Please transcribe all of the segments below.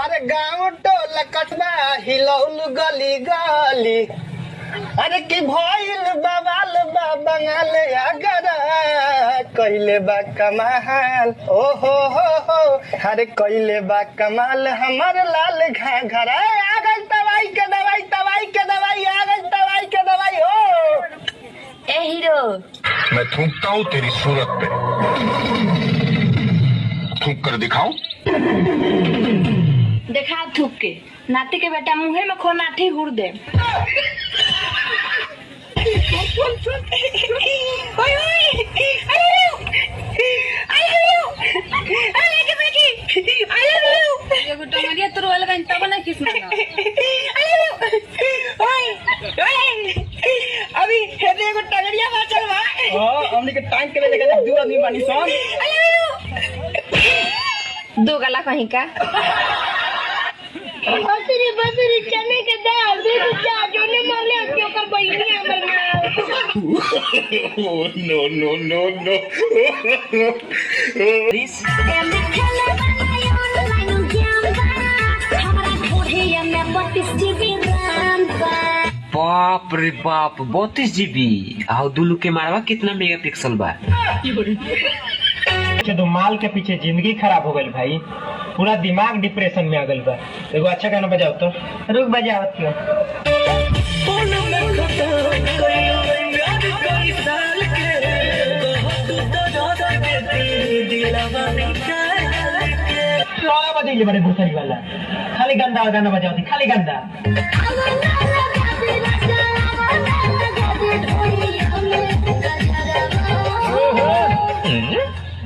अरे गाँव टोला कटवा हिलौल गली गली, अरे की भइल बवाल बा बंगाल अगरा, कइले बा कमाल ओ हो, अरे कइले बा कमाल हमार लाल घाघरा। आ गई दवाई के दवाई, दवाई के दवाई, आ गई दवाई के दवाई हो। ए हीरो, मैं थूकता हूँ तेरी सूरत पे, थूक कर दिखाऊं? देखा थूक के, नाती के बेटा मुंहे में खो नाठी हुर दे। अभी हेदे को टगड़िया बा चल भाई। हमनी के टाइम के ले के दू आदमी बानी सन। दो गला कहीं का बसरी चने के दाल दे तो क्या जो ने माले क्यों कर बहिनी हमर नो नो नो नो। बाप रे बाप 32 GB। आओ दुलू के मारवा कितना मेगापिक्सल बा? तो माल के पीछे जिंदगी खराब हो गई भाई, पूरा दिमाग डिप्रेशन में आ गई बा। एगो अच्छा गाना बजाओ तो। रुक बजावत क्यों? लौड़ा बजाइए बड़े भूसरी वाला, खाली गंदा गाना बजाओ थी, खाली गंदा।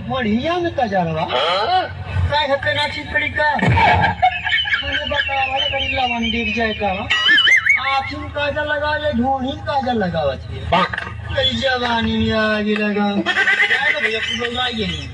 बढ़िया में कजरवा काय हते ना छिपड़ी का मैंने बताया वाले करीला मंदिर जाए का आँखी में काजल लगा ले, ढूंढी में काजल लगावा छे कई जवानी में आगे लगा काय तो भैया तू लगाइए नहीं।